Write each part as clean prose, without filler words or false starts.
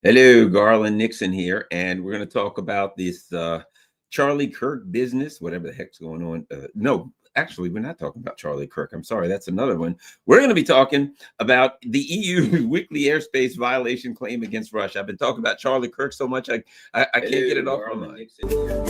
Hello, Garland Nixon here, and we're going to talk about this Charlie Kirk business, whatever the heck's going on. No, actually, we're not talking about Charlie Kirk. I'm sorry, that's another one. We're going to be talking about the EU weekly airspace violation claim against Russia. I've been talking about Charlie Kirk so much, I can't get it off my mind. Nixon here.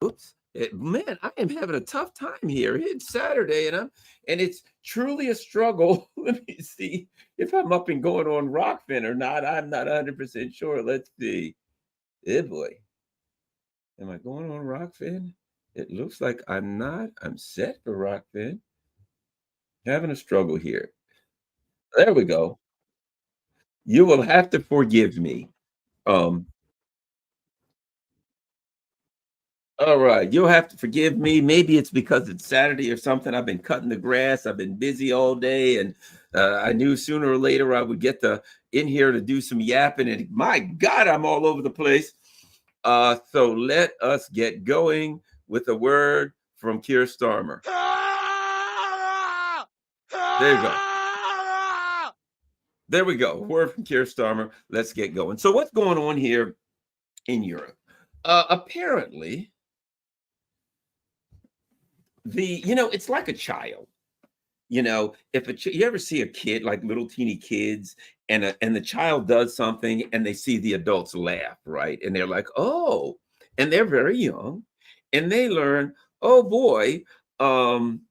Oops. Man, I am having a tough time here. It's Saturday and it's truly a struggle. Let me see if I'm up and going on Rockfin or not. I'm not 100% sure. Let's see. Eh boy. Am I going on Rockfin? It looks like I'm not. I'm set for Rockfin. Having a struggle here. There we go. You will have to forgive me. Um, All right, you'll have to forgive me. Maybe it's because it's Saturday or something. I've been cutting the grass. I've been busy all day, and I knew sooner or later I would get in here to do some yapping. And my God, I'm all over the place. So let us get going with a word from Keir Starmer. There you go. There we go. Word from Keir Starmer. Let's get going. So what's going on here in Europe? Apparently it's like a child. If you ever see a kid, like little teeny kids, and the child does something and they see the adults laugh, right, and they're like, oh, and they're very young, and they learn, oh boy, um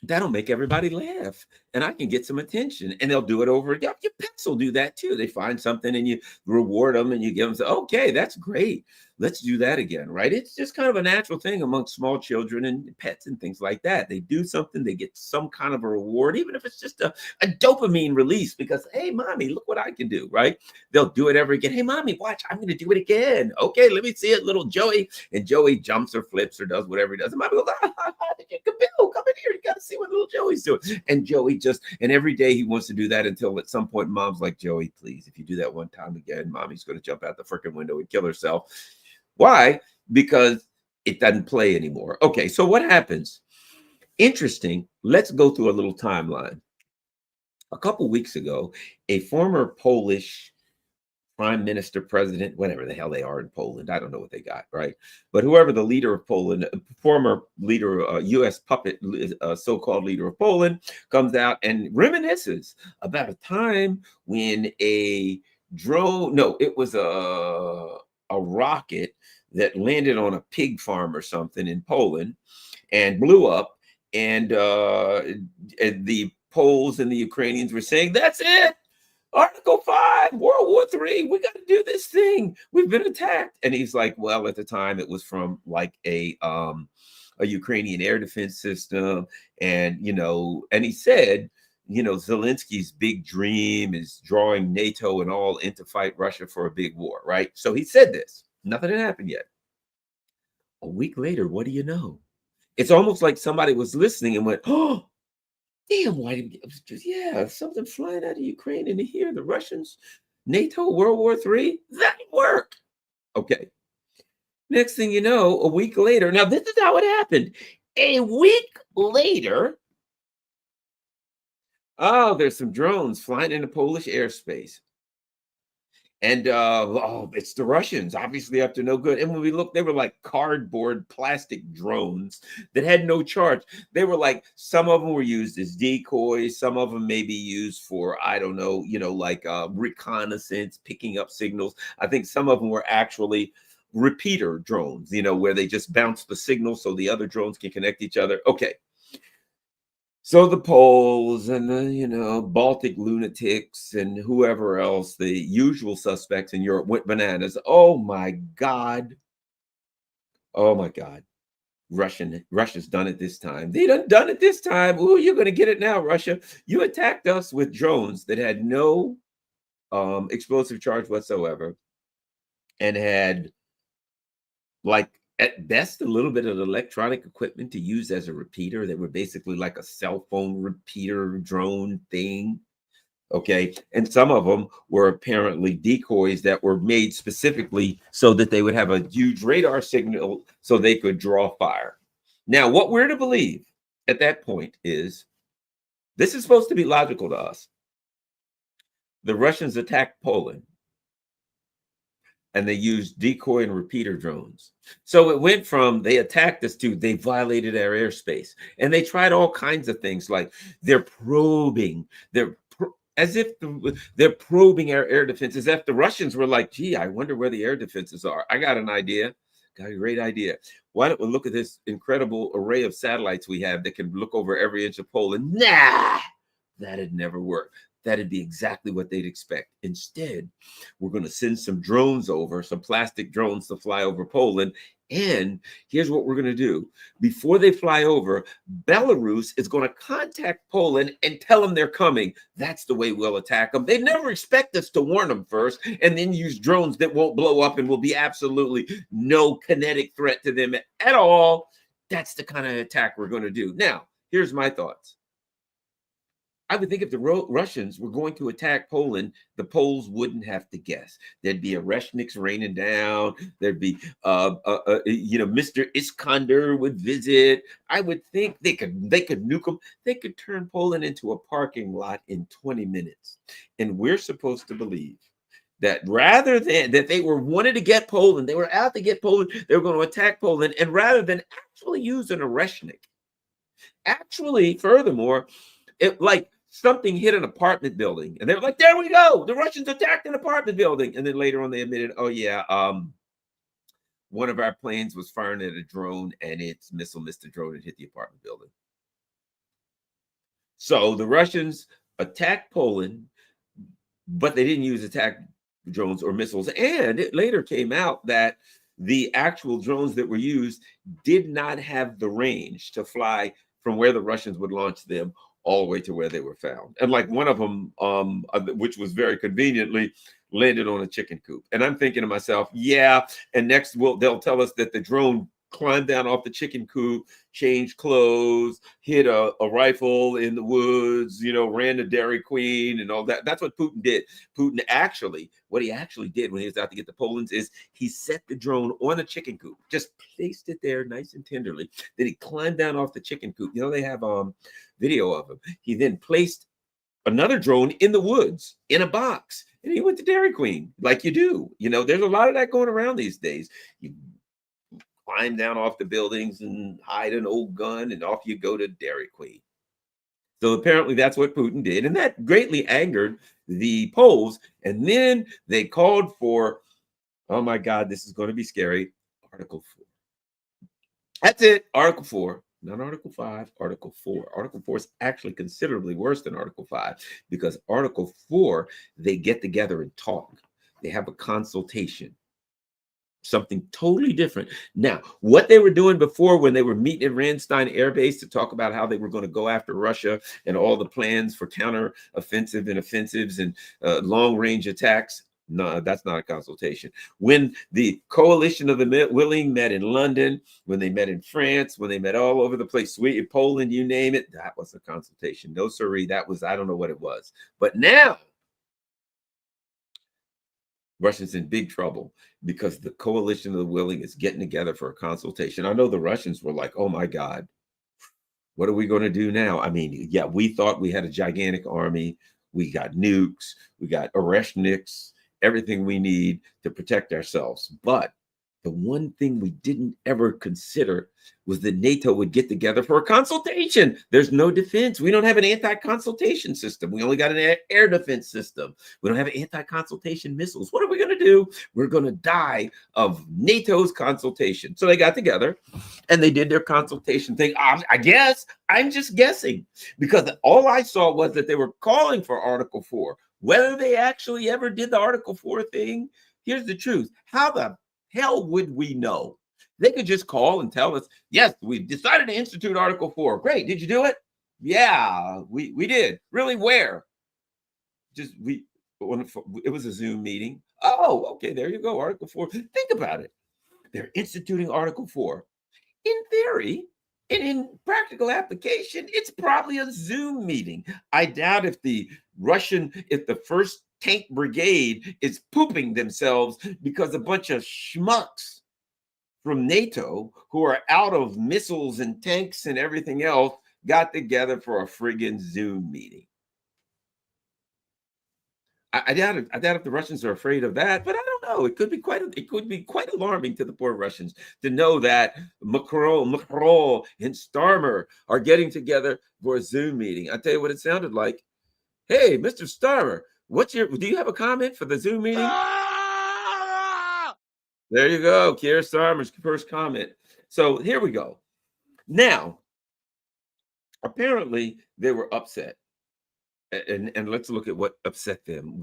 that'll make everybody laugh, and I can get some attention, and they'll do it over again. Your pets will do that too. They find something and you reward them and you give them, say, okay, that's great. Let's do that again, right? It's just kind of a natural thing among small children and pets and things like that. They do something, they get some kind of a reward, even if it's just a dopamine release because, hey, mommy, look what I can do, right? They'll do it ever again. Hey, mommy, watch, I'm going to do it again. Okay, let me see it, little Joey. And Joey jumps or flips or does whatever he does. And mommy goes, Bill, come in here. You got to see what little Joey's doing. And Joey and every day he wants to do that until at some point mom's like, Joey, please, if you do that one time again, mommy's going to jump out the freaking window and kill herself. Why? Because it doesn't play anymore. Okay, so what happens? Interesting. Let's go through a little timeline. A couple weeks ago, a former Polish prime minister, president, whatever the hell they are in Poland. I don't know what they got, right? But whoever the leader of Poland, former leader, U.S. puppet, so-called leader of Poland, comes out and reminisces about a time when a drone, no, it was a rocket that landed on a pig farm or something in Poland and blew up. And the Poles and the Ukrainians were saying, that's it. Article 5, World War III, we got to do this thing. We've been attacked. And he's like, well, at the time it was from like a Ukrainian air defense system. And he said, Zelensky's big dream is drawing NATO and all in to fight Russia for a big war, right? So he said this. Nothing had happened yet. A week later, what do you know? It's almost like somebody was listening and went, oh, damn, why did yeah, something flying out of Ukraine into here, the Russians, NATO, World War III, that worked. Okay. Next thing you know, a week later, now this is how it happened. A week later, oh, there's some drones flying into Polish airspace. And it's the Russians, obviously up to no good. And when we looked, they were like cardboard plastic drones that had no charge. They were like, some of them were used as decoys, some of them may be used for, I don't know, like reconnaissance, picking up signals. I think some of them were actually repeater drones, where they just bounce the signal so the other drones can connect each other. Okay. So the Poles and the Baltic lunatics and whoever else, the usual suspects in Europe, went bananas. Oh my God. Oh my God. Russia's done it this time. They done it this time. Oh, you're going to get it now, Russia. You attacked us with drones that had no explosive charge whatsoever, and had, like, at best, a little bit of electronic equipment to use as a repeater. They were basically like a cell phone repeater drone thing. Okay. And some of them were apparently decoys that were made specifically so that they would have a huge radar signal so they could draw fire. Now, what we're to believe at that point is this is supposed to be logical to us. The Russians attacked Poland and they used decoy and repeater drones. So it went from they attacked us to they violated our airspace. And they tried all kinds of things, like they're probing, as if they're probing our air defenses. If the Russians were like, gee, I wonder where the air defenses are. I got an idea. Got a great idea. Why don't we look at this incredible array of satellites we have that can look over every inch of Poland? Nah, that'd never work. That'd be exactly what they'd expect. Instead, we're going to send some drones over, some plastic drones to fly over Poland. And here's what we're going to do. Before they fly over, Belarus is going to contact Poland and tell them they're coming. That's the way we'll attack them. They never expect us to warn them first and then use drones that won't blow up and will be absolutely no kinetic threat to them at all. That's the kind of attack we're going to do. Now, here's my thoughts. I would think if the Russians were going to attack Poland, the Poles wouldn't have to guess. There'd be Oreshniks raining down. There'd be, Mr. Iskander would visit. I would think they could nuke them. They could turn Poland into a parking lot in 20 minutes. And we're supposed to believe that rather than that they were wanted to get Poland, they were out to get Poland, they were going to attack Poland, and rather than actually use an Oreshnik, actually, furthermore, it like something hit an apartment building and they were like, there we go, the Russians attacked an apartment building. And then later on they admitted, oh yeah, one of our planes was firing at a drone and its missile missed the drone and hit the apartment building. So the Russians attacked Poland, but they didn't use attack drones or missiles. And it later came out that the actual drones that were used did not have the range to fly from where the Russians would launch them all the way to where they were found. And like one of them, which was very conveniently, landed on a chicken coop. And I'm thinking to myself, yeah, and next they'll tell us that the drone climbed down off the chicken coop, changed clothes, hit a rifle in the woods, ran to Dairy Queen and all that. That's what Putin did. What he actually did when he was out to get the Polands is he set the drone on a chicken coop, just placed it there nice and tenderly. Then he climbed down off the chicken coop. They have video of him. He then placed another drone in the woods in a box, and he went to Dairy Queen like you do. There's a lot of that going around these days. You climb down off the buildings and hide an old gun, and off you go to Dairy Queen. So apparently that's what Putin did, and that greatly angered the Poles. And then they called for, oh my God, this is going to be scary, Article 4. That's it, Article 4. Not Article 5, Article 4. Article 4 is actually considerably worse than Article 5 because Article 4, they get together and talk. They have a consultation. Something totally different. Now, what they were doing before when they were meeting at Ramstein Air Base to talk about how they were going to go after Russia and all the plans for counter-offensive and offensives and long-range attacks, no, that's not a consultation. When the coalition of the willing met in London, when they met in France, when they met all over the place, Sweden, Poland, you name it, that was a consultation. No, sirree, that was, I don't know what it was. But now, Russians in big trouble because the coalition of the willing is getting together for a consultation. I know the Russians were like, oh my God, what are we going to do now? I mean, yeah, we thought we had a gigantic army. We got nukes, we got Oreshniks, everything we need to protect ourselves. But the one thing we didn't ever consider was that NATO would get together for a consultation. There's no defense. We don't have an anti-consultation system. We only got an air defense system. We don't have anti-consultation missiles. What are we going to do? We're going to die of NATO's consultation. So they got together and they did their consultation thing. I guess, I'm just guessing, because all I saw was that they were calling for Article 4. Whether they actually ever did the Article 4 thing, here's the truth. How the hell would we know? They could just call and tell us, yes, we decided to institute Article 4. Great. Did you do it? Yeah, we did. Really, where? It was a Zoom meeting. Oh, okay, there you go. Article 4. Think about it. They're instituting Article 4. In theory, and in practical application, it's probably a Zoom meeting. I doubt if the first tank brigade is pooping themselves because a bunch of schmucks from NATO who are out of missiles and tanks and everything else got together for a friggin' Zoom meeting. I doubt it. I doubt if the Russians are afraid of that, but I don't know. It could be quite alarming to the poor Russians to know that Macron, and Starmer are getting together for a Zoom meeting. I tell you what it sounded like. Hey, Mr. Starmer, do you have a comment for the Zoom meeting? There you go. Keir Starmer's first comment. So here we go. Now, apparently they were upset. And let's look at what upset them.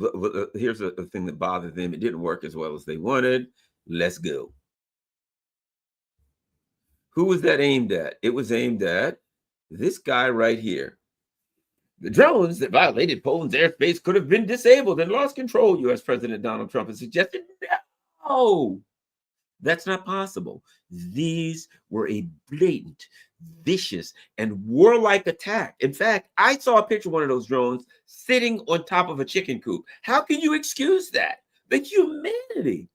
Here's a thing that bothered them. It didn't work as well as they wanted. Let's go. Who was that aimed at? It was aimed at this guy right here. The drones that violated Poland's airspace could have been disabled and lost control, U.S. President Donald Trump has suggested. No, that's not possible. These were a blatant, vicious, and warlike attack. In fact, I saw a picture of one of those drones sitting on top of a chicken coop. How can you excuse that? The humanity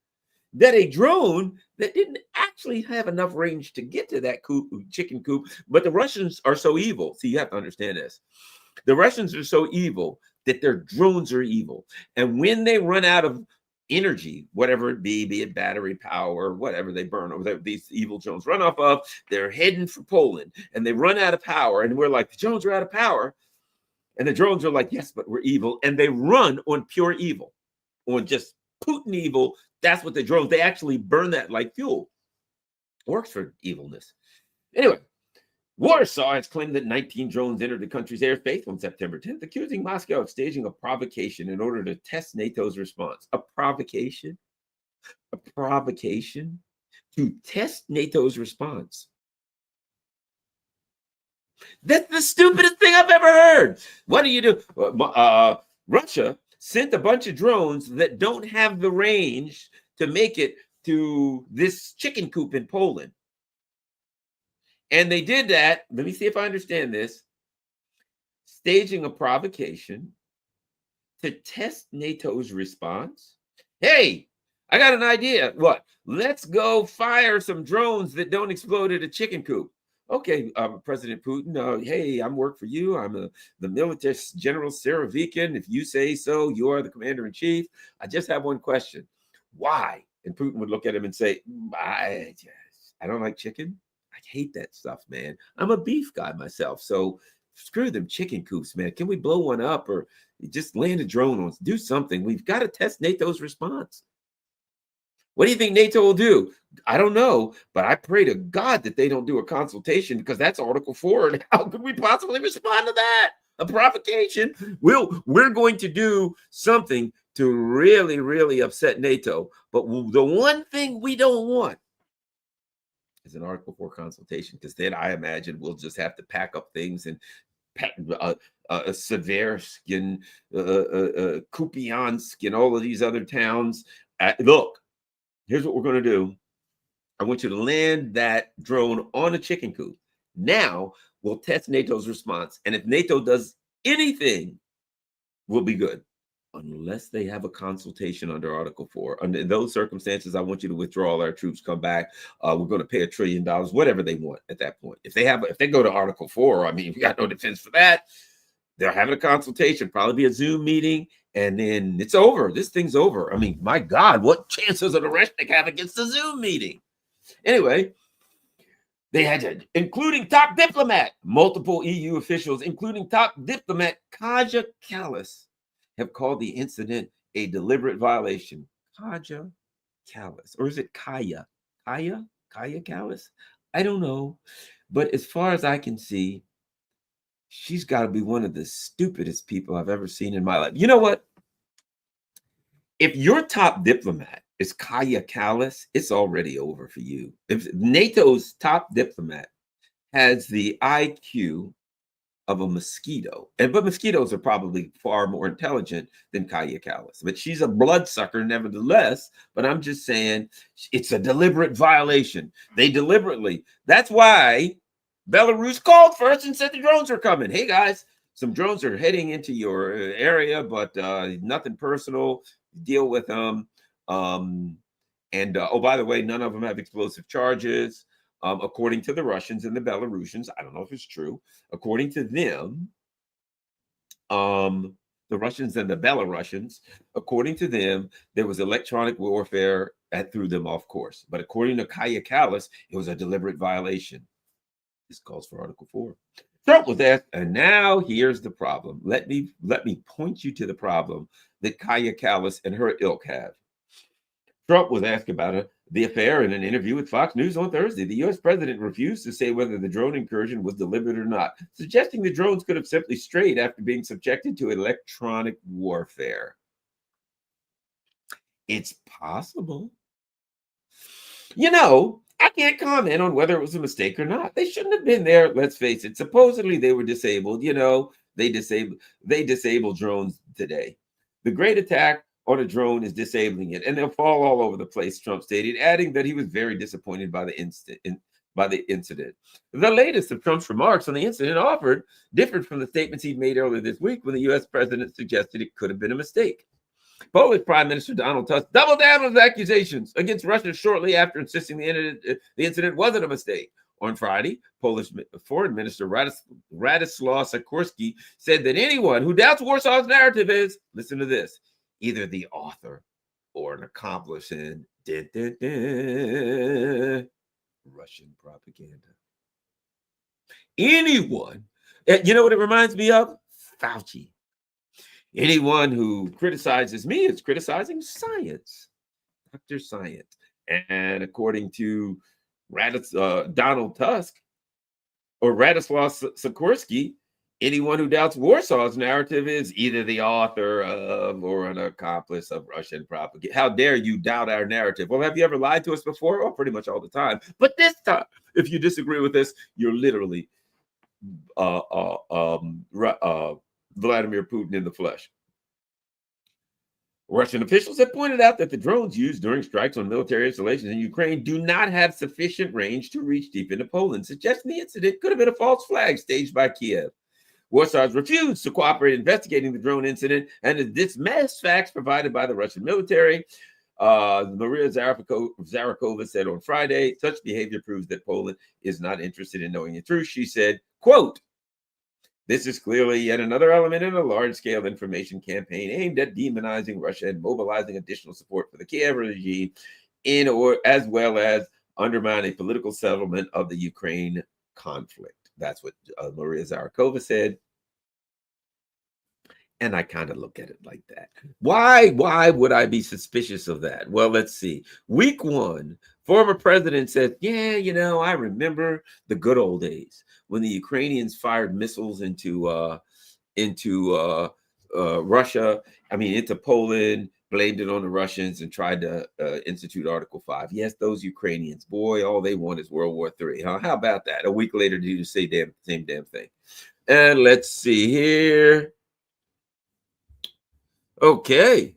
that a drone that didn't actually have enough range to get to that chicken coop, but the Russians are so evil. See, you have to understand this. The Russians are so evil that their drones are evil. And when they run out of energy, whatever it be it battery power, whatever they burn, or these evil drones run off of, they're heading for Poland and they run out of power. And we're like, the drones are out of power. And the drones are like, yes, but we're evil. And they run on pure evil, on just Putin evil. That's what the drones, they actually burn that like fuel. Works for evilness. Anyway, Warsaw has claimed that 19 drones entered the country's airspace on September 10th, accusing Moscow of staging a provocation in order to test NATO's response. A provocation? A provocation to test NATO's response. That's the stupidest thing I've ever heard. What do you do? Russia sent a bunch of drones that don't have the range to make it to this chicken coop in Poland. And they did that. Let me see if I understand this. Staging a provocation to test NATO's response. Hey, I got an idea. What? Let's go fire some drones that don't explode at a chicken coop. Okay, President Putin, hey, I'm work for you. I'm the military General Saravikin. If you say so, you are the commander in chief. I just have one question. Why? And Putin would look at him and say, I don't like chicken. I hate that stuff, man. I'm a beef guy myself. So screw them chicken coops, man. Can we blow one up or just land a drone on us? Do something. We've got to test NATO's response. What do you think NATO will do? I don't know, but I pray to God that they don't do a consultation because that's Article 4. And how could we possibly respond to that? A provocation? We're going to do something to really, really upset NATO. But the one thing we don't want is an Article 4 consultation, because then I imagine we'll just have to pack up things and Seversk and Kupiansk and all of these other towns. Look, here's what we're going to do. I want you to land that drone on a chicken coop. Now we'll test NATO's response. And if NATO does anything, we'll be good. Unless they have a consultation under Article 4. Under those circumstances, I want you to withdraw all our troops, come back. We're going to pay $1 trillion, whatever they want at that point. If they go to Article 4, I mean, we got no defense for that. They're having a consultation, probably be a Zoom meeting, and then it's over. This thing's over. I mean, my God, what chances does Oreshnik have against a Zoom meeting? Anyway, they had to, including top diplomat, multiple EU officials, including top diplomat Kaja Kallas, have called the incident a deliberate violation. Kaja Kallas, or is it Kaya? Kaya Kallas? I don't know. But as far as I can see, she's got to be one of the stupidest people I've ever seen in my life. You know what? If your top diplomat is Kaya Kallas, it's already over for you. If NATO's top diplomat has the IQ of a mosquito. But mosquitoes are probably far more intelligent than Kaya Callas. But she's a bloodsucker nevertheless. But I'm just saying it's a deliberate violation. They deliberately. That's why Belarus called first and said the drones are coming. Hey guys, some drones are heading into your area, but nothing personal. Deal with them. And oh, by the way, none of them have explosive charges. According to the Russians and the Belarusians, I don't know if it's true. According to them, the Russians and the Belarusians, according to them, there was electronic warfare that threw them off course. But according to Kaya Kallas, it was a deliberate violation. This calls for Article 4. Trump was asked, and now here's the problem. Let me point you to the problem that Kaya Kallas and her ilk have. Trump was asked about the affair in an interview with Fox News on Thursday. The U.S. president refused to say whether the drone incursion was deliberate or not, suggesting the drones could have simply strayed after being subjected to electronic warfare. It's possible. You know, I can't comment on whether it was a mistake or not. They shouldn't have been there. Let's face it. Supposedly they were disabled. You know, they disable drones today. The great attack on a drone is disabling it, and they'll fall all over the place, Trump stated, adding that he was very disappointed by the incident. The latest of Trump's remarks on the incident differed from the statements he'd made earlier this week when the U.S. president suggested it could have been a mistake. Polish Prime Minister Donald Tusk doubled down on his accusations against Russia shortly after insisting the incident wasn't a mistake. On Friday, Polish Foreign Minister Radoslaw Sikorski said that anyone who doubts Warsaw's narrative is, listen to this, either the author or an accomplice in Russian propaganda. Anyone, you know what it reminds me of? Fauci. Anyone who criticizes me is criticizing science, Dr. Science. And according to Donald Tusk or Radoslaw Sikorski, anyone who doubts Warsaw's narrative is either the author of or an accomplice of Russian propaganda. How dare you doubt our narrative? Well, have you ever lied to us before? Well, pretty much all the time. But this time, if you disagree with us, you're literally Vladimir Putin in the flesh. Russian officials have pointed out that the drones used during strikes on military installations in Ukraine do not have sufficient range to reach deep into Poland, suggesting the incident could have been a false flag staged by Kiev. Warsaw has refused to cooperate investigating the drone incident and has dismissed facts provided by the Russian military. Maria Zarakova said on Friday, such behavior proves that Poland is not interested in knowing the truth. She said, quote, this is clearly yet another element in a large-scale information campaign aimed at demonizing Russia and mobilizing additional support for the Kiev regime as well as undermine a political settlement of the Ukraine conflict. That's what Maria Zarakova said. And I kind of look at it like that. Why would I be suspicious of that? Well, let's see. Week 1, former president said, yeah, you know, I remember the good old days when the Ukrainians fired missiles into Russia, into Poland, blamed it on the Russians and tried to institute Article 5. Yes, those Ukrainians, boy, all they want is World War III. Huh? How about that? A week later, do you say same damn thing? And let's see here. Okay.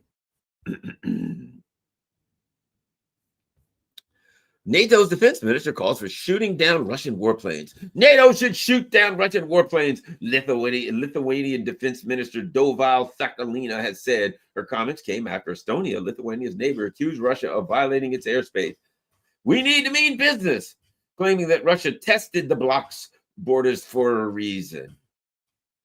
NATO's defense minister calls for shooting down Russian warplanes. NATO should shoot down Russian warplanes. Lithuanian defense minister Doval Sakalina has said. Her comments came after Estonia, Lithuania's neighbor, accused Russia of violating its airspace. We need to mean business, claiming that Russia tested the bloc's borders for a reason.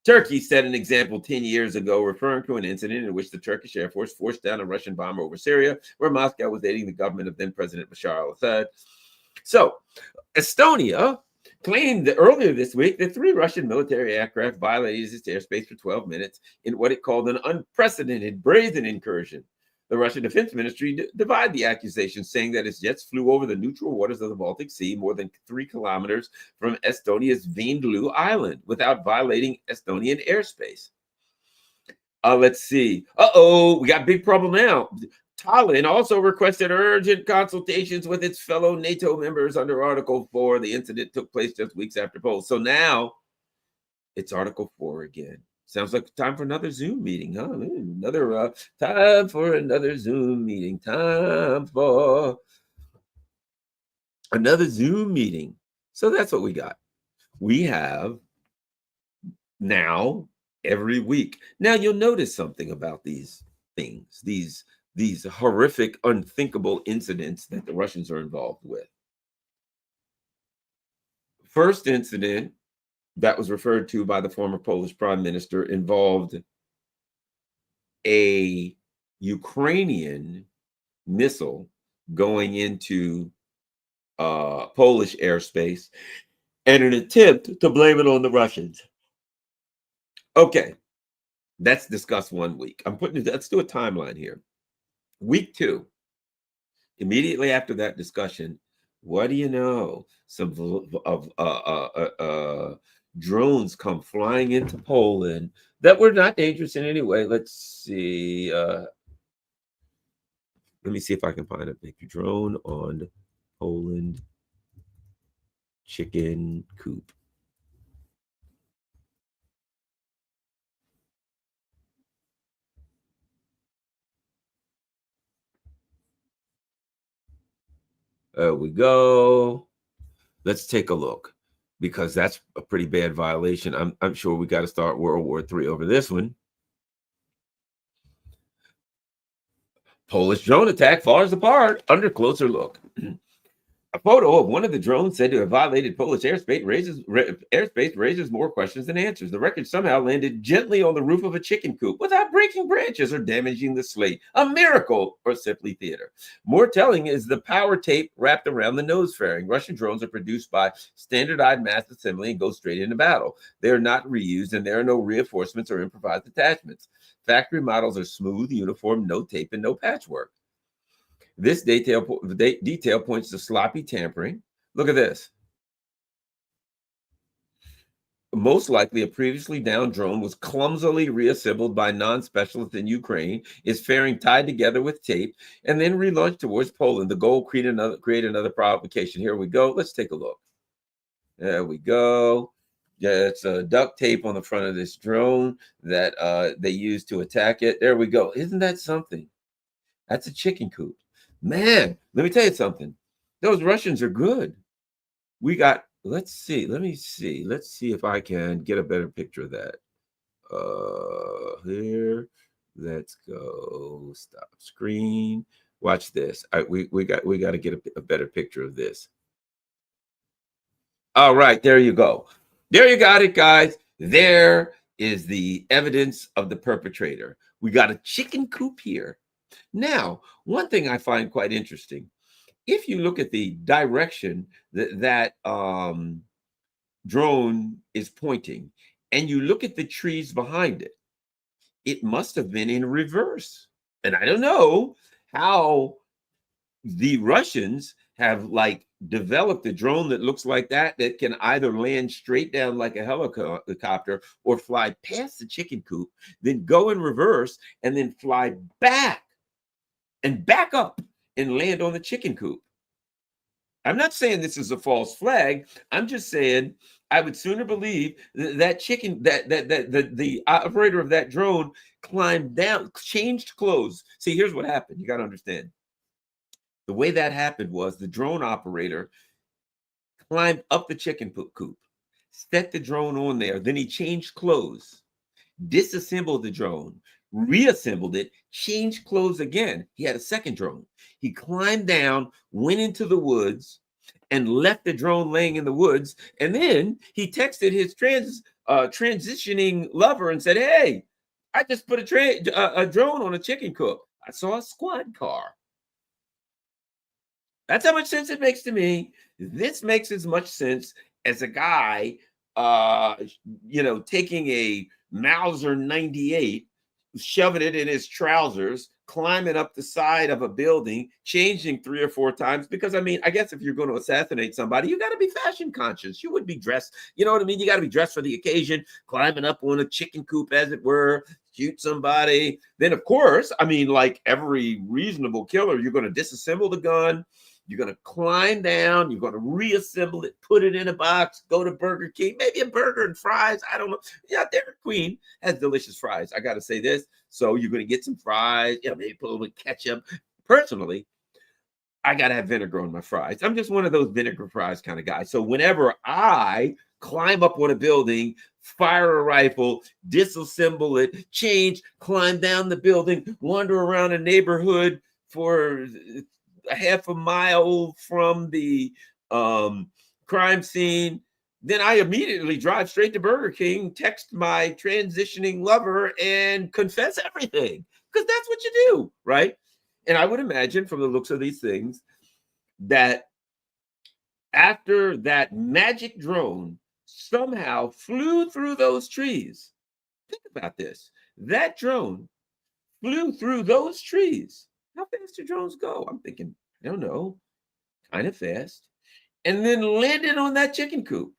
Turkey set an example 10 years ago, referring to an incident in which the Turkish Air Force forced down a Russian bomber over Syria, where Moscow was aiding the government of then-President Bashar al-Assad. So, Estonia claimed that earlier this week that 3 Russian military aircraft violated its airspace for 12 minutes in what it called an unprecedented brazen incursion. The Russian Defense Ministry denied the accusation, saying that its jets flew over the neutral waters of the Baltic Sea more than 3 kilometers from Estonia's Vindloo Island without violating Estonian airspace. Let's see. We got a big problem now. Tallinn also requested urgent consultations with its fellow NATO members under Article 4. The incident took place just weeks after polls. So now It's Article 4 again. Sounds like time for another Zoom meeting, huh? Another time for another Zoom meeting. Time for another Zoom meeting. So that's what we got. We have now every week. Now you'll notice something about these things, these horrific, unthinkable incidents that the Russians are involved with. First incident that was referred to by the former Polish prime minister involved a Ukrainian missile going into Polish airspace and an attempt to blame it on the Russians. Okay, that's discussed 1 week. Let's do a timeline here. Week 2, immediately after that discussion, what do you know? Some of drones come flying into Poland that were not dangerous in any way. Let's see. Let me see if I can find a picture. Drone on Poland chicken coop. There we go. Let's take a look, because that's a pretty bad violation. I'm sure we got to start World War III over this one. Polish drone attack falls apart under closer look. A photo of one of the drones said to have violated Polish airspace raises more questions than answers. The wreckage somehow landed gently on the roof of a chicken coop without breaking branches or damaging the slate. A miracle, or simply theater. More telling is the power tape wrapped around the nose fairing. Russian drones are produced by standardized mass assembly and go straight into battle. They are not reused, and there are no reinforcements or improvised attachments. Factory models are smooth, uniform, no tape, and no patchwork. This detail points to sloppy tampering. Look at this. Most likely, a previously downed drone was clumsily reassembled by non-specialists in Ukraine, is fairing tied together with tape, and then relaunched towards Poland. The goal, create another provocation. Here we go. Let's take a look. There we go. Yeah, it's a duct tape on the front of this drone that they use to attack it. There we go. Isn't that something? That's a chicken coop. Man, let me tell you something. Those Russians are good. Let's see. Let's see if I can get a better picture of that. Here. Let's go. Stop screen. Watch this. We got to get a better picture of this. All right, there you go. There you got it, guys. There is the evidence of the perpetrator. We got a chicken coop here. Now, one thing I find quite interesting, if you look at the direction that drone is pointing, and you look at the trees behind it, it must have been in reverse. And I don't know how the Russians have developed a drone that looks like that can either land straight down like a helicopter or fly past the chicken coop, then go in reverse and then fly back and back up and land on the chicken coop. I'm not saying this is a false flag. I'm just saying I would sooner believe that the operator of that drone climbed down, changed clothes. See, here's what happened. You got to understand. The way that happened was the drone operator climbed up the chicken coop, set the drone on there. Then he changed clothes, disassembled the drone, reassembled it, changed clothes again. He had a second drone. He climbed down, went into the woods, and left the drone laying in the woods. And then he texted his transitioning lover and said, "Hey, I just put a drone on a chicken coop. I saw a squad car." That's how much sense it makes to me. This makes as much sense as a guy, taking a Mauser 98, shoving it in his trousers, climbing up the side of a building, changing 3 or 4 times. Because I guess if you're going to assassinate somebody, you got to be fashion conscious. You would be dressed, you know what I mean? You got to be dressed for the occasion, climbing up on a chicken coop, as it were, shoot somebody. Then, of course, like every reasonable killer, you're going to disassemble the gun. You're going to climb down. You're going to reassemble it, put it in a box, go to Burger King, maybe a burger and fries. I don't know. Yeah, Dairy Queen has delicious fries. I got to say this. So you're going to get some fries, maybe put a little ketchup. Personally, I got to have vinegar on my fries. I'm just one of those vinegar fries kind of guys. So whenever I climb up on a building, fire a rifle, disassemble it, change, climb down the building, wander around a neighborhood for a half a mile from the crime scene, then I immediately drive straight to Burger King, text my transitioning lover, and confess everything because that's what you do, right? And I would imagine from the looks of these things that after that magic drone somehow flew through those trees, think about this. That drone flew through those trees. How fast do drones go? I'm thinking, I don't know, kind of fast. And then landed on that chicken coop.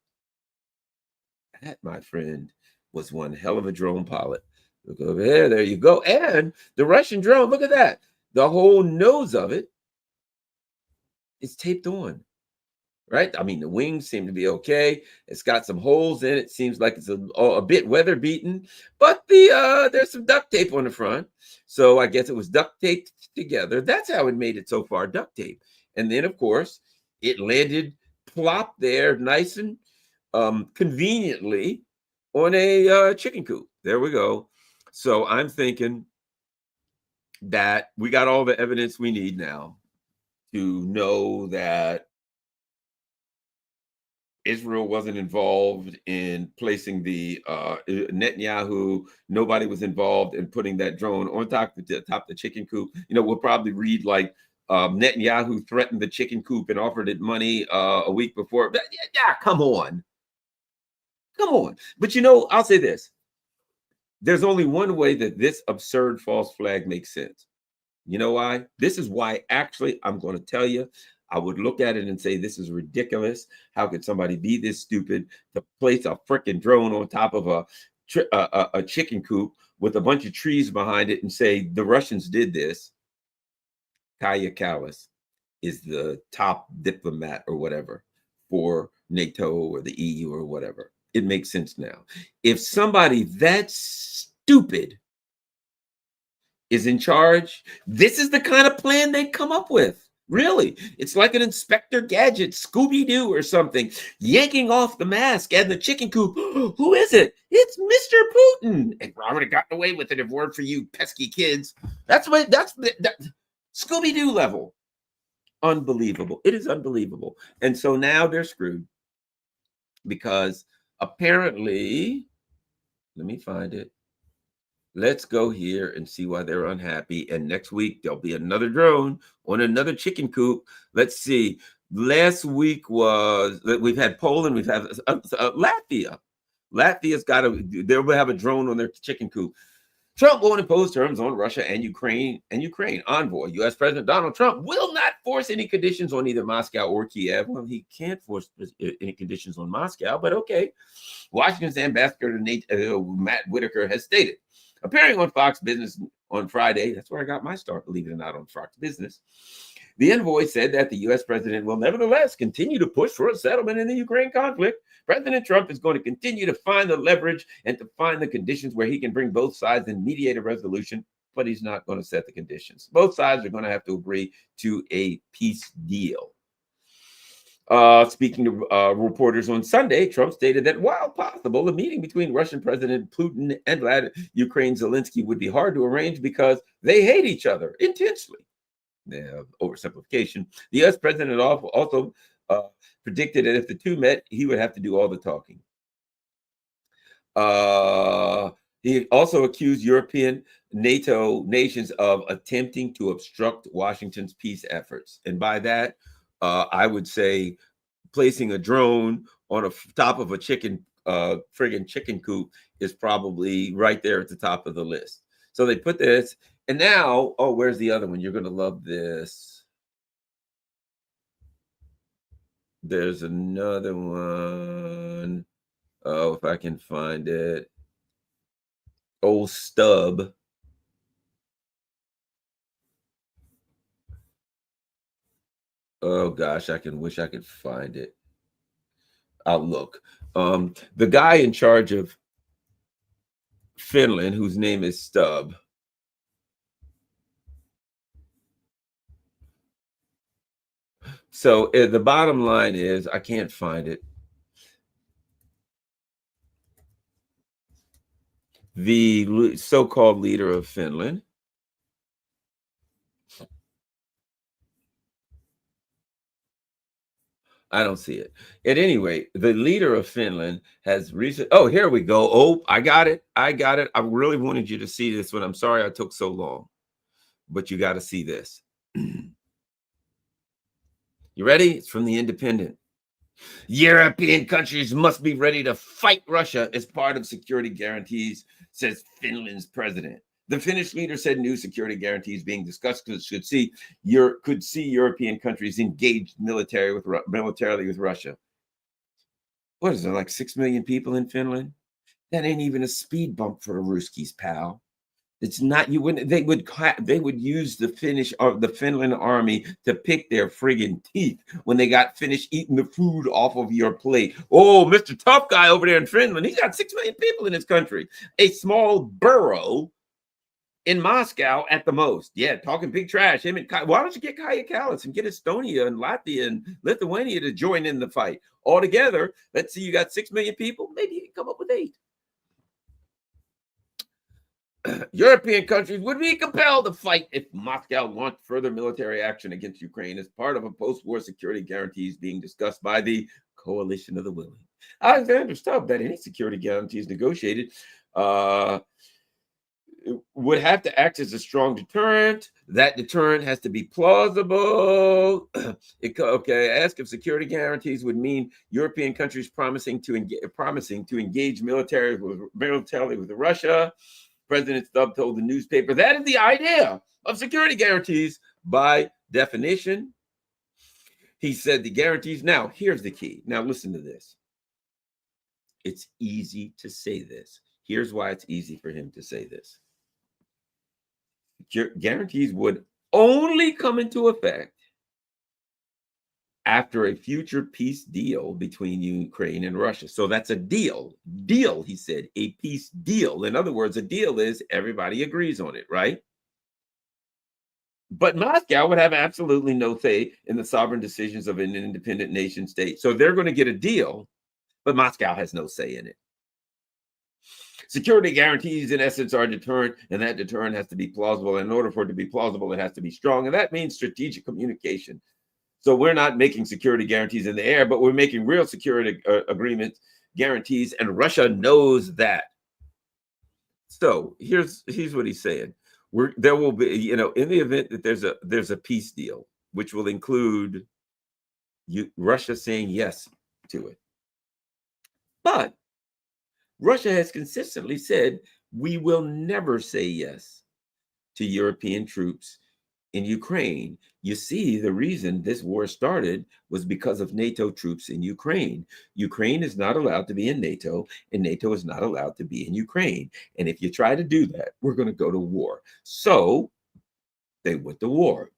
That, my friend, was one hell of a drone pilot. Look over there. There you go. And the Russian drone, look at that. The whole nose of it is taped on, right? I mean, the wings seem to be okay. It's got some holes in it. Seems like it's a bit weather beaten, but there's some duct tape on the front. So I guess it was duct taped together. That's how it made it so far, duct tape. And then, of course, it landed plop there, nice and conveniently on a chicken coop. There we go. So I'm thinking that we got all the evidence we need now to know that Israel wasn't involved in placing the Netanyahu. Nobody was involved in putting that drone on top of the chicken coop. We'll probably read like Netanyahu threatened the chicken coop and offered it money a week before. But, yeah, come on. But I'll say this: there's only one way that this absurd false flag makes sense. You know why? This is why, actually, I'm going to tell you, I would look at it and say, this is ridiculous. How could somebody be this stupid to place a freaking drone on top of a chicken coop with a bunch of trees behind it and say the Russians did this? Kaya Kallas is the top diplomat or whatever for NATO or the EU or whatever. It makes sense now. If somebody that stupid is in charge, this is the kind of plan they come up with. Really, it's like an Inspector Gadget, Scooby-Doo or something, yanking off the mask and the chicken coop. Who is it? It's Mr. Putin. And I would have gotten away with it if it weren't for you pesky kids. That's Scooby-Doo level. Unbelievable. It is unbelievable. And so now they're screwed because apparently, let me find it. Let's go here and see why they're unhappy. And next week, there'll be another drone on another chicken coop. Let's see. Last week we've had Poland, we've had Latvia. Latvia's they'll have a drone on their chicken coop. Trump won't impose terms on Russia and Ukraine. Envoy, U.S. President Donald Trump will not force any conditions on either Moscow or Kiev. Well, he can't force any conditions on Moscow, but okay. Washington's ambassador to NATO, Matt Whitaker, has stated, appearing on Fox Business on Friday, that's where I got my start, believe it or not, on Fox Business. The envoy said that the U.S. president will nevertheless continue to push for a settlement in the Ukraine conflict. President Trump is going to continue to find the leverage and to find the conditions where he can bring both sides and mediate a resolution, but he's not going to set the conditions. Both sides are going to have to agree to a peace deal. Speaking to reporters on Sunday, Trump stated that while possible, a meeting between Russian President Putin and Ukraine Zelensky would be hard to arrange because they hate each other intensely. Oversimplification. The U.S. president also predicted that if the two met, he would have to do all the talking. He also accused European NATO nations of attempting to obstruct Washington's peace efforts. And by that, I would say placing a drone on top of a friggin' chicken coop is probably right there at the top of the list. So they put this, and now, where's the other one? You're going to love this. There's another one. Oh, if I can find it. Old Stub. Oh gosh, I can wish I could find it. I'll look. The guy in charge of Finland, whose name is Stubb. So the bottom line is, I can't find it. The so-called leader of Finland. I don't see it. At any rate, the leader of Finland has recent. Oh, here we go. Oh, I got it. I got it. I really wanted you to see this one. I'm sorry I took so long, but you got to see this. You ready? It's from the Independent. European countries must be ready to fight Russia as part of security guarantees, says Finland's president. The Finnish leader said new security guarantees being discussed could see European countries engaged militarily with Russia. What is there, like 6 million people in Finland? That ain't even a speed bump for the Ruskies, pal. It's not. You wouldn't. They would use the Finnish or the Finland army to pick their friggin' teeth when they got finished eating the food off of your plate. Oh, Mr. Tough Guy over there in Finland, he's got 6 million people in his country. A small borough in Moscow at the most. Yeah, talking big trash. Him and why don't you get Kaya Kallas and get Estonia and Latvia and Lithuania to join in the fight all together? Let's see, you got 6 million people. Maybe you can come up with 8. European countries would be compelled to fight if Moscow launched further military action against Ukraine as part of a post-war security guarantees being discussed by the Coalition of the Willing. Alexander Stubb that any security guarantees negotiated would have to act as a strong deterrent. That deterrent has to be plausible. Ask if security guarantees would mean European countries promising to engage militarily with Russia. President Stubb told the newspaper that is the idea of security guarantees by definition. He said the guarantees. Now, here's the key. Now, listen to this. It's easy to say this. Here's why it's easy for him to say this. Guarantees would only come into effect after a future peace deal between Ukraine and Russia. So that's a deal. Deal, he said, a peace deal. In other words, a deal is everybody agrees on it, right? But Moscow would have absolutely no say in the sovereign decisions of an independent nation state. So they're going to get a deal, but Moscow has no say in it. Security guarantees, in essence, are a deterrent, and that deterrent has to be plausible. In order for it to be plausible, it has to be strong, and that means strategic communication. So we're not making security guarantees in the air, but we're making real security agreements, guarantees, and Russia knows that. So here's what he's saying: there will be, in the event that there's a peace deal, which will include Russia saying yes to it, but Russia has consistently said we will never say yes to European troops in Ukraine. You see, the reason this war started was because of NATO troops in Ukraine. Ukraine is not allowed to be in NATO, and NATO is not allowed to be in Ukraine. And if you try to do that, we're going to go to war. So they went to war.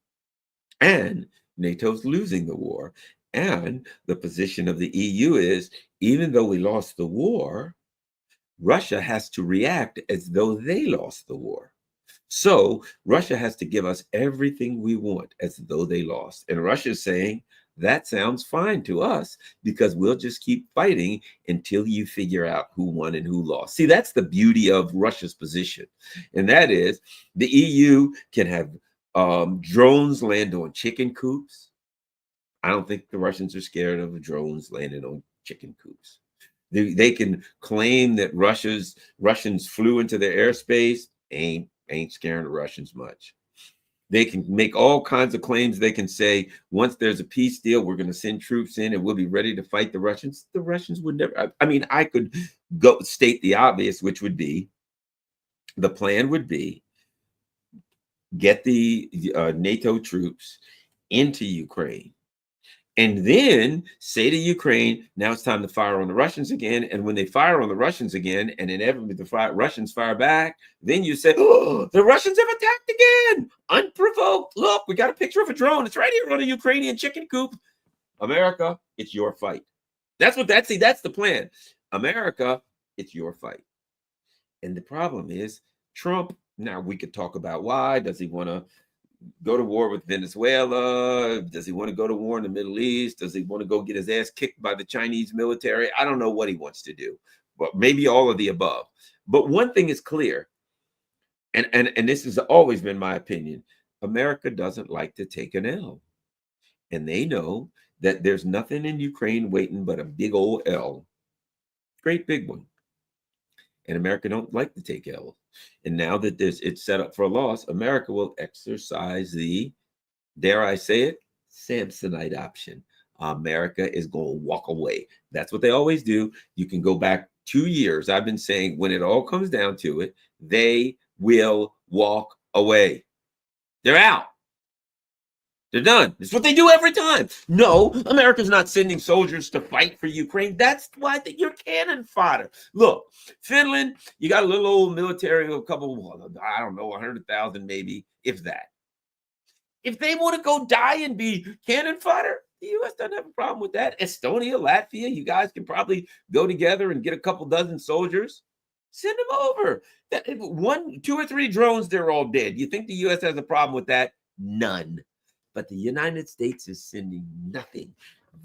And NATO's losing the war. And the position of the EU is, even though we lost the war, Russia has to react as though they lost the war. So Russia has to give us everything we want as though they lost. And Russia's saying, that sounds fine to us because we'll just keep fighting until you figure out who won and who lost. See, that's the beauty of Russia's position. And that is the EU can have drones land on chicken coops. I don't think the Russians are scared of drones landing on chicken coops. They can claim that Russians flew into their airspace. Ain't scaring the Russians much. They can make all kinds of claims. They can say, once there's a peace deal, we're going to send troops in and we'll be ready to fight the Russians. The Russians would never. I mean, I could go state the obvious, which would be the plan would be get the NATO troops into Ukraine And then say to Ukraine, now it's time to fire on the Russians again. And when they fire on the Russians again, and inevitably the Russians fire back, then you say, oh, the Russians have attacked again, unprovoked. Look, we got a picture of a drone. It's right here on a Ukrainian chicken coop. America, it's your fight. That's the plan. America, it's your fight. And the problem is Trump, now we could talk about why. Does he want to go to war with Venezuela? Does he want to go to war in the Middle East? Does he want to go get his ass kicked by the Chinese military? I don't know what he wants to do, but maybe all of the above. But one thing is clear, and this has always been my opinion, America doesn't like to take an L. And they know that there's nothing in Ukraine waiting but a big old L. Great big one. And America don't like to take L's. And now that it's set up for a loss, America will exercise the, dare I say it, Samsonite option. America is going to walk away. That's what they always do. You can go back 2 years. I've been saying when it all comes down to it, they will walk away. They're out. They're done. It's what they do every time. No, America's not sending soldiers to fight for Ukraine. That's why you're cannon fodder. Look, Finland, you got a little old military, a couple, I don't know, 100,000 maybe, if that. If they want to go die and be cannon fodder, the U.S. doesn't have a problem with that. Estonia, Latvia, you guys can probably go together and get a couple dozen soldiers. Send them over. That 1, 2, or 3 drones, they're all dead. You think the U.S. has a problem with that? None. But the United States is sending nothing.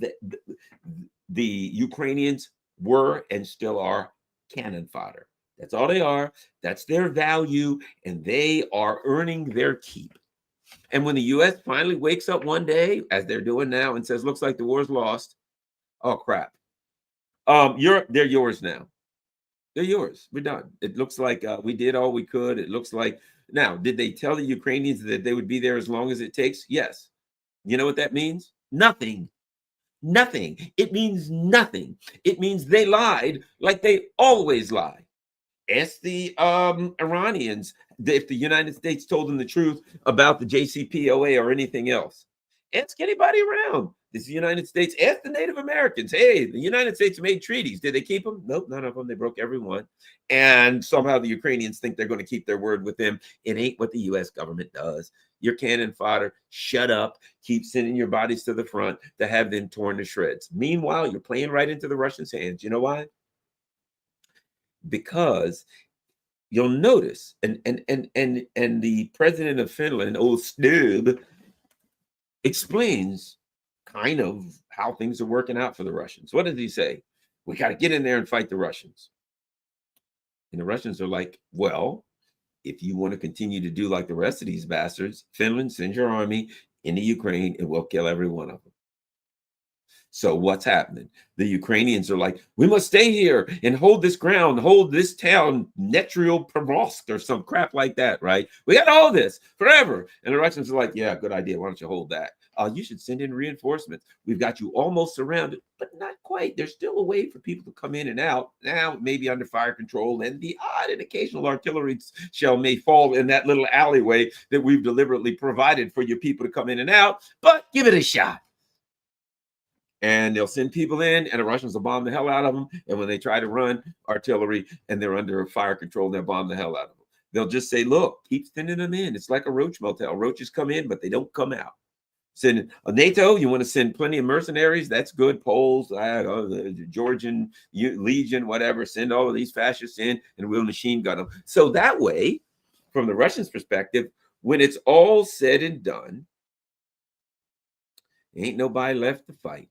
The Ukrainians were and still are cannon fodder. That's all they are. That's their value, and they are earning their keep. And when the U.S. finally wakes up one day, as they're doing now, and says, looks like the war's lost, oh, crap. They're yours now. They're yours. We're done. It looks like we did all we could. It looks like, now, did they tell the Ukrainians that they would be there as long as it takes? Yes. You know what that means? Nothing. Nothing. It means nothing. It means they lied like they always lie. Ask the Iranians if the United States told them the truth about the JCPOA or anything else. Ask anybody around. This is the United States. Ask the Native Americans. Hey, the United States made treaties. Did they keep them? Nope, none of them. They broke every one. And somehow the Ukrainians think they're going to keep their word with them. It ain't what the U.S. government does. You're cannon fodder. Shut up. Keep sending your bodies to the front to have them torn to shreds. Meanwhile, you're playing right into the Russians' hands. You know why? Because you'll notice, and the president of Finland, old Stubb, explains kind of how things are working out for the Russians. What does he say? We got to get in there and fight the Russians. And the Russians are like, well, if you want to continue to do like the rest of these bastards, Finland, send your army into Ukraine and we'll kill every one of them. So what's happening? The Ukrainians are like, we must stay here and hold this ground, hold this town, Netriopolsk or some crap like that, right? We got all this forever. And the Russians are like, yeah, good idea. Why don't you hold that? You should send in reinforcements. We've got you almost surrounded, but not quite. There's still a way for people to come in and out. Now, maybe under fire control, and the odd and occasional artillery shell may fall in that little alleyway that we've deliberately provided for your people to come in and out, but give it a shot. And they'll send people in, and the Russians will bomb the hell out of them. And when they try to run artillery and they're under fire control, they'll bomb the hell out of them. They'll just say, look, keep sending them in. It's like a roach motel. Roaches come in, but they don't come out. Send NATO, you want to send plenty of mercenaries? That's good. Poles, the Georgian Legion, whatever. Send all of these fascists in, and we'll machine gun them. So that way, from the Russians' perspective, when it's all said and done, ain't nobody left to fight.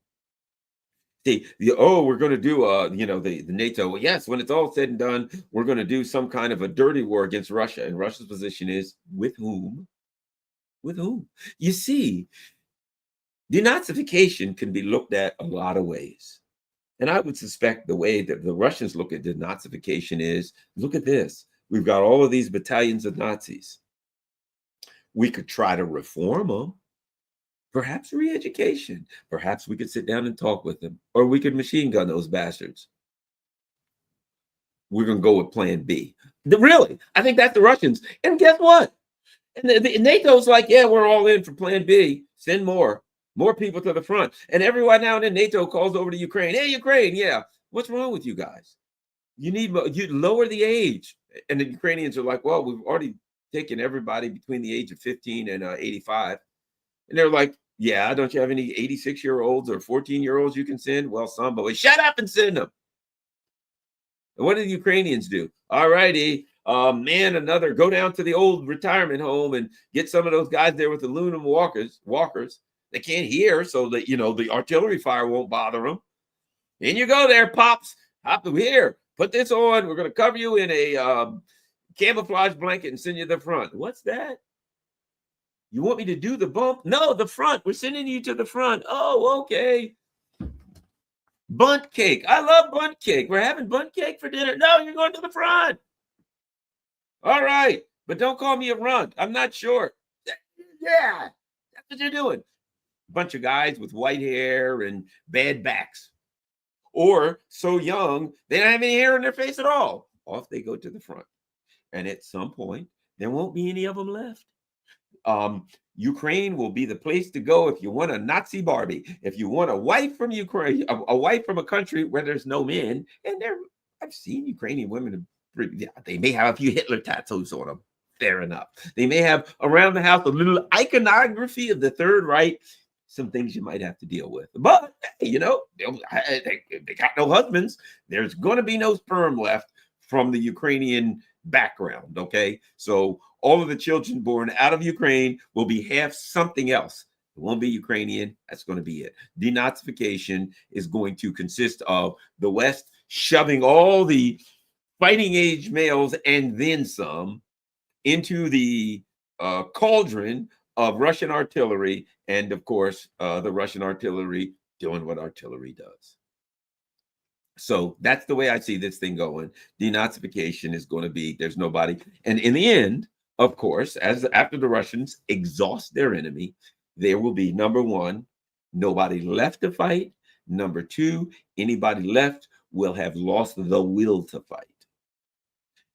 We're going to do, the NATO. Well, yes, when it's all said and done, we're going to do some kind of a dirty war against Russia. And Russia's position is, with whom? With whom? You see, denazification can be looked at a lot of ways. And I would suspect the way that the Russians look at denazification is, look at this. We've got all of these battalions of Nazis. We could try to reform them. Perhaps re-education. Perhaps we could sit down and talk with them. Or we could machine gun those bastards. We're going to go with plan B. Really, I think that's the Russians. And guess what? And the NATO's like, yeah, we're all in for plan B. Send more. More people to the front. And every now and then NATO calls over to Ukraine. Hey, Ukraine, yeah. What's wrong with you guys? You lower the age. And the Ukrainians are like, well, we've already taken everybody between the age of 15 and 85. And they're like, yeah, don't you have any 86-year-olds or 14-year-olds you can send? Well, some, but we shut up and send them. And what do the Ukrainians do? All righty, man, another go down to the old retirement home and get some of those guys there with the aluminum walkers. They can't hear, so that the artillery fire won't bother them. In you go there, pops. Hop here. Put this on. We're going to cover you in a camouflage blanket and send you to the front. What's that? You want me to do the bump? No, the front. We're sending you to the front. Oh, okay. Bunt cake. I love bunt cake. We're having bunt cake for dinner. No, you're going to the front. All right. But don't call me a runt. I'm not short. Yeah. That's what you're doing. Bunch of guys with white hair and bad backs. Or so young, they don't have any hair on their face at all. Off they go to the front. And at some point, there won't be any of them left. Ukraine will be the place to go if you want a Nazi Barbie, if you want a wife from Ukraine, a wife from a country where there's no men. And I've seen Ukrainian women, they may have a few Hitler tattoos on them. Fair enough. They may have around the house a little iconography of the Third Reich. Some things you might have to deal with. But, they got no husbands. There's going to be no sperm left from the Ukrainian background, okay? So all of the children born out of Ukraine will be half something else. It won't be Ukrainian. That's going to be it. Denazification is going to consist of the West shoving all the fighting age males and then some into the cauldron of Russian artillery, and of course, the Russian artillery doing what artillery does. So that's the way I see this thing going. Denazification is going to be, there's nobody. And in the end, of course, after the Russians exhaust their enemy, there will be, number one, nobody left to fight. Number two, anybody left will have lost the will to fight.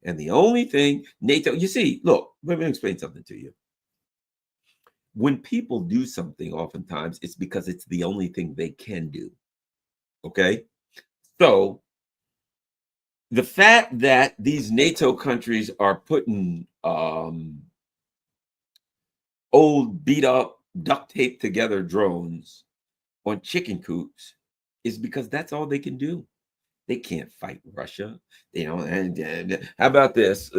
And the only thing NATO, you see, look, let me explain something to you. When people do something, oftentimes it's because it's the only thing they can do. Okay? So the fact that these NATO countries are putting old beat up duct tape together drones on chicken coops is because that's all they can do. They can't fight Russia. They don't. And how about this?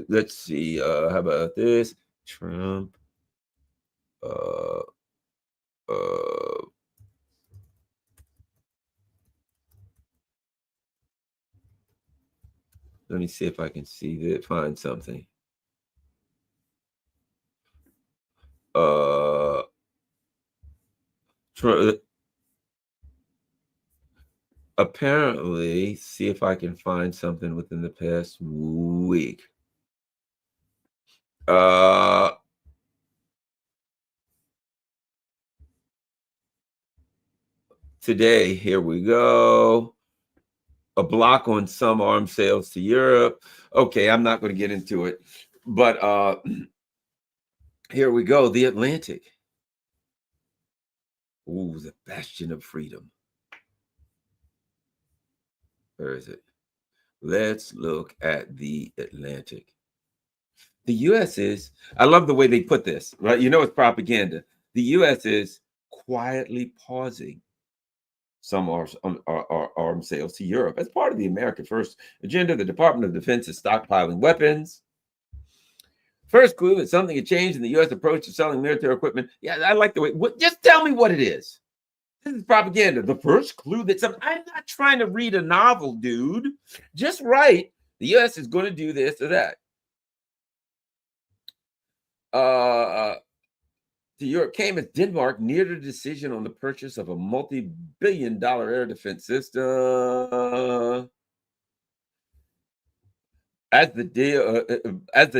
Let's see. How about this? Trump. Let me see if I can find something. Apparently, see if I can find something within the past week. Today, here we go. A block on some arms sales to Europe. Okay, I'm not going to get into it, but here we go. The Atlantic. Ooh, the bastion of freedom. Where is it? Let's look at the Atlantic. The U.S. is, I love the way they put this, right? You know, it's propaganda. The U.S. is quietly pausing some arms sales to Europe. As part of the America First agenda, the Department of Defense is stockpiling weapons. First clue that something had changed in the U.S. approach to selling military equipment. Yeah, I like the way, just tell me what it is. This is propaganda. The first clue that I'm not trying to read a novel, dude. Just write, the U.S. is going to do this or that. To Europe came as Denmark neared a decision on the purchase of a multi-billion-dollar air defense system. As the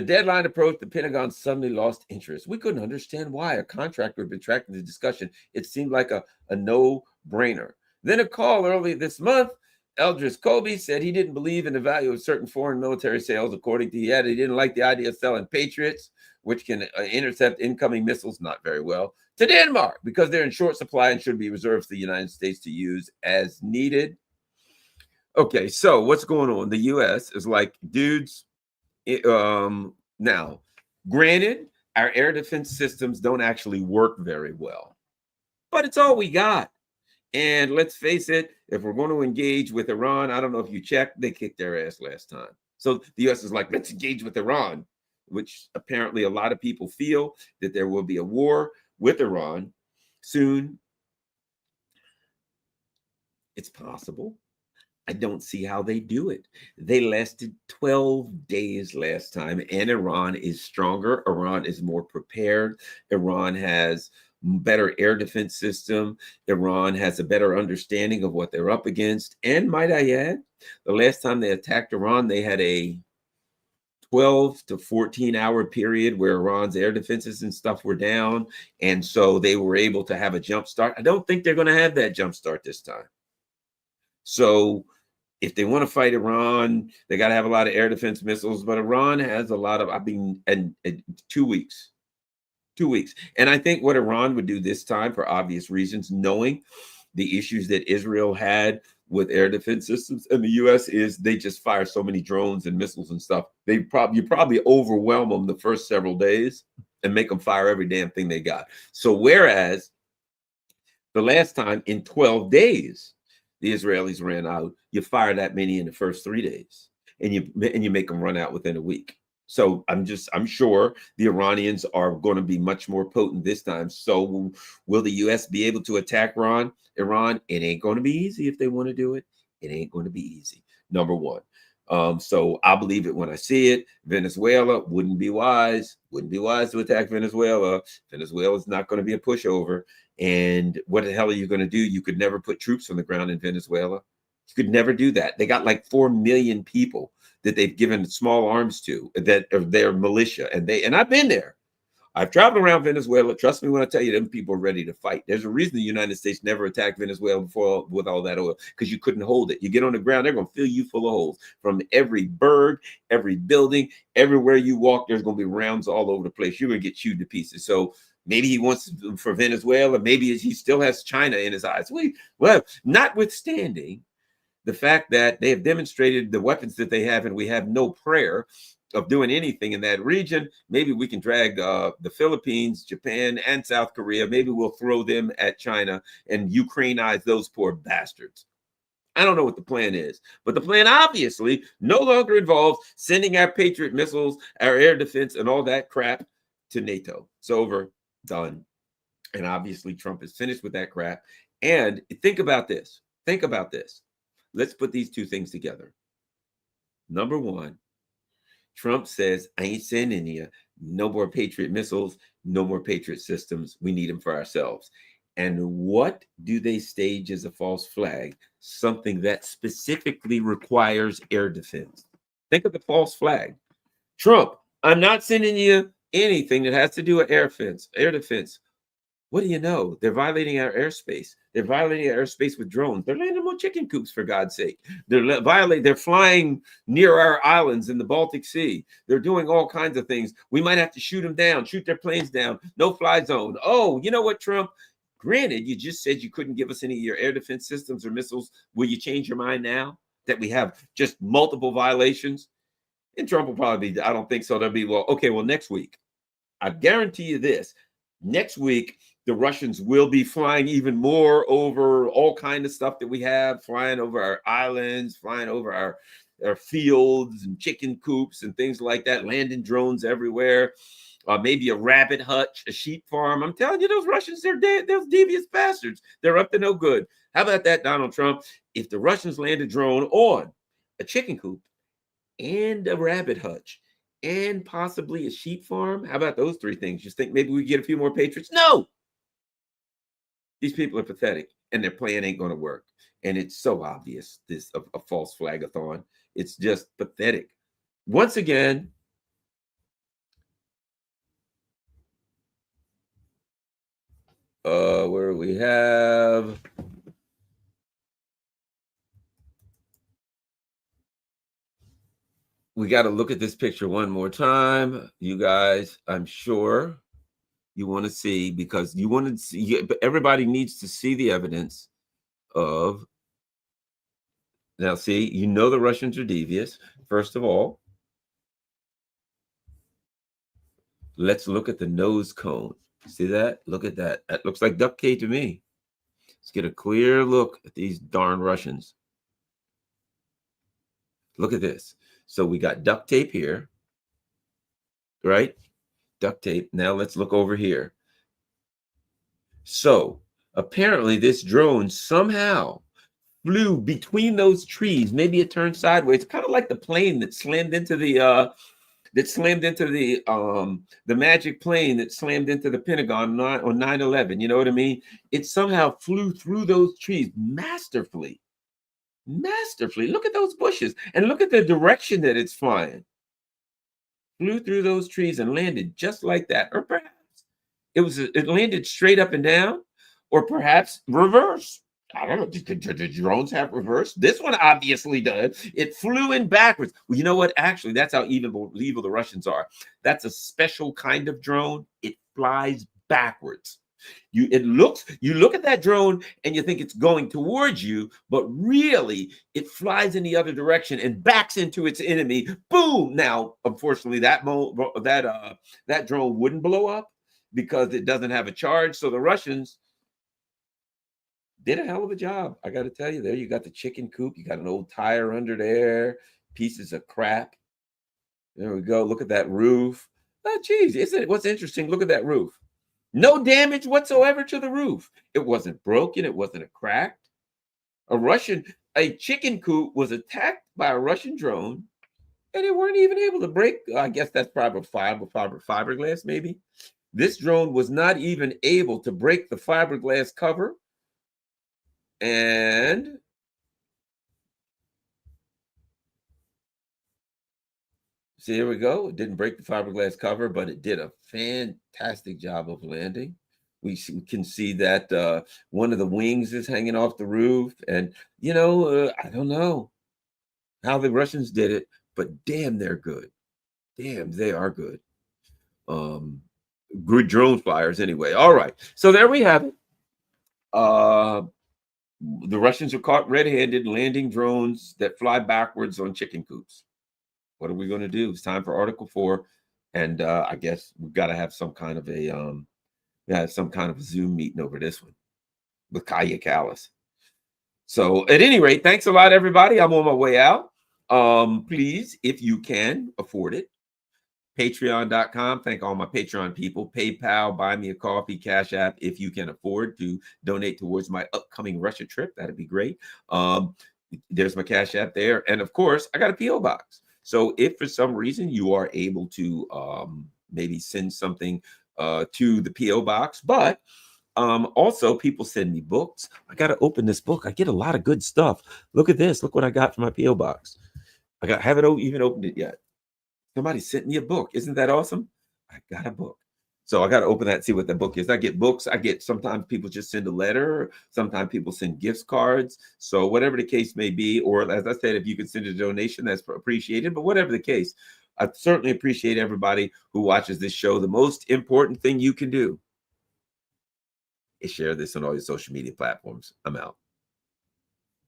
deadline approached, the Pentagon suddenly lost interest. We couldn't understand why. A contractor had been tracking the discussion. It seemed like a no-brainer. Then a call early this month Eldris Kobe said he didn't believe in the value of certain foreign military sales. According to he didn't like the idea of selling Patriots, which can intercept incoming missiles, not very well, to Denmark because they're in short supply and should be reserved for the United States to use as needed. Okay, so what's going on? The U.S. is like, dudes, now, granted, our air defense systems don't actually work very well, but it's all we got. And let's face it, if we're going to engage with Iran, I don't know if you checked, they kicked their ass last time. So the US is like, let's engage with Iran, which apparently a lot of people feel that there will be a war with Iran soon. It's possible. I don't see how they do it. They lasted 12 days last time, and Iran is stronger. Iran is more prepared. Iran has better air defense system. Iran has a better understanding of what they're up against. And might I add, the last time they attacked Iran, they had a 12 to 14-hour period where Iran's air defenses and stuff were down. And so they were able to have a jump start. I don't think they're going to have that jump start this time. So if they want to fight Iran, they got to have a lot of air defense missiles. But Iran has a lot of, and 2 weeks, 2 weeks. And I think what Iran would do this time, for obvious reasons, knowing the issues that Israel had with air defense systems in the U.S., is they just fire so many drones and missiles and stuff. You probably overwhelm them the first several days and make them fire every damn thing they got. So whereas the last time in 12 days, the Israelis ran out, you fire that many in the first 3 days, and you make them run out within a week. So I'm sure the Iranians are going to be much more potent this time. So will the U.S. be able to attack Iran? It ain't going to be easy if they want to do it. It ain't going to be easy. Number one. So I believe it when I see it. Venezuela wouldn't be wise. Wouldn't be wise to attack Venezuela. Venezuela's not going to be a pushover. And what the hell are you going to do? You could never put troops on the ground in Venezuela. You could never do that. They got like 4 million people that they've given small arms to that are their militia. And I've been there. I've traveled around Venezuela. Trust me when I tell you, them people are ready to fight. There's a reason the United States never attacked Venezuela before with all that oil, because you couldn't hold it. You get on the ground, they're going to fill you full of holes. From every berg, every building, everywhere you walk, there's going to be rounds all over the place. You're going to get chewed to pieces. So maybe he wants for Venezuela. Maybe he still has China in his eyes. Well, notwithstanding the fact that they have demonstrated the weapons that they have, and we have no prayer of doing anything in that region. Maybe we can drag the Philippines, Japan, and South Korea. Maybe we'll throw them at China and Ukrainize those poor bastards. I don't know what the plan is, but the plan obviously no longer involves sending our Patriot missiles, our air defense, and all that crap to NATO. It's over, done. And obviously Trump is finished with that crap. And think about this. Think about this. Let's put these two things together. Number one, Trump says, I ain't sending you no more Patriot missiles, no more Patriot systems. We need them for ourselves. And what do they stage as a false flag? Something that specifically requires air defense. Think of the false flag. Trump, I'm not sending you anything that has to do with air defense. What do you know? They're violating our airspace. They're violating our airspace with drones. They're landing on chicken coops, for God's sake. They're flying near our islands in the Baltic Sea. They're doing all kinds of things. We might have to shoot them down, shoot their planes down. No fly zone. Oh, you know what, Trump? Granted, you just said you couldn't give us any of your air defense systems or missiles. Will you change your mind now that we have just multiple violations? And Trump will probably be, I don't think so. They'll be, well, okay, well, next week. I guarantee you this. Next week, the Russians will be flying even more over all kind of stuff that we have, flying over our islands, flying over our fields and chicken coops and things like that, landing drones everywhere. Maybe a rabbit hutch, a sheep farm. I'm telling you, those Russians, they're dead. Those devious bastards. They're up to no good. How about that, Donald Trump? If the Russians land a drone on a chicken coop and a rabbit hutch and possibly a sheep farm, how about those three things? Just think maybe we get a few more Patriots? No! These people are pathetic, and their plan ain't going to work. And it's so obvious, this a false flagathon. It's just pathetic. Once again, where we have we got to look at this picture one more time. You guys, I'm sure you want to see, because you want to see, everybody needs to see the evidence of, now see, the Russians are devious. First of all, let's look at the nose cone. See that? Look at that. That looks like duct tape to me. Let's get a clear look at these darn Russians. Look at this. So we got duct tape here, right? Duct tape. Now let's look over here. So apparently this drone somehow flew between those trees. Maybe it turned sideways, kind of like the plane that slammed into the magic plane that slammed into the Pentagon on 9/11. You know what I mean? It somehow flew through those trees masterfully. Masterfully. Look at those bushes and look at the direction that it's flying. Flew through those trees and landed just like that. Or perhaps it landed straight up and down, or perhaps reverse. I don't know. Do drones have reverse? This one obviously does. It flew in backwards. Well, you know what? Actually, that's how evil the Russians are. That's a special kind of drone. It flies backwards. You look at that drone and you think it's going towards you, but really it flies in the other direction and backs into its enemy. Boom! Now, unfortunately, that drone wouldn't blow up because it doesn't have a charge. So the Russians did a hell of a job. I got to tell you, there you got the chicken coop. You got an old tire under there, pieces of crap. There we go. Look at that roof. Oh, geez, isn't it? What's interesting? Look at that roof. No damage whatsoever to the roof. It wasn't broken. It wasn't cracked. A chicken coop was attacked by a Russian drone, and they weren't even able to break. I guess that's probably fiberglass, maybe. This drone was not even able to break the fiberglass cover. And see, here we go. It didn't break the fiberglass cover, but it did a fantastic job of landing. We can see that one of the wings is hanging off the roof. And, I don't know how the Russians did it, but damn, they're good. Damn, they are good. Good drone flyers anyway. All right. So there we have it. The Russians are caught red-handed landing drones that fly backwards on chicken coops. What are we going to do? It's time for Article 4, and I guess we've got to have some kind of a Zoom meeting over this one with Kaya Callis. So at any rate, thanks a lot, everybody. I'm on my way out. Please, if you can afford it, Patreon.com. Thank all my Patreon people. PayPal, buy me a coffee, Cash App. If you can afford to donate towards my upcoming Russia trip, that'd be great. There's my Cash App there. And of course, I got a P.O. box. So if for some reason you are able to maybe send something to the P.O. box, but also people send me books. I got to open this book. I get a lot of good stuff. Look at this. Look what I got from my P.O. box. Haven't even opened it yet. Somebody sent me a book. Isn't that awesome? I got a book. So I got to open that and see what the book is. I get books. Sometimes people just send a letter. Sometimes people send gift cards. So whatever the case may be, or as I said, if you could send a donation, that's appreciated. But whatever the case, I certainly appreciate everybody who watches this show. The most important thing you can do is share this on all your social media platforms. I'm out.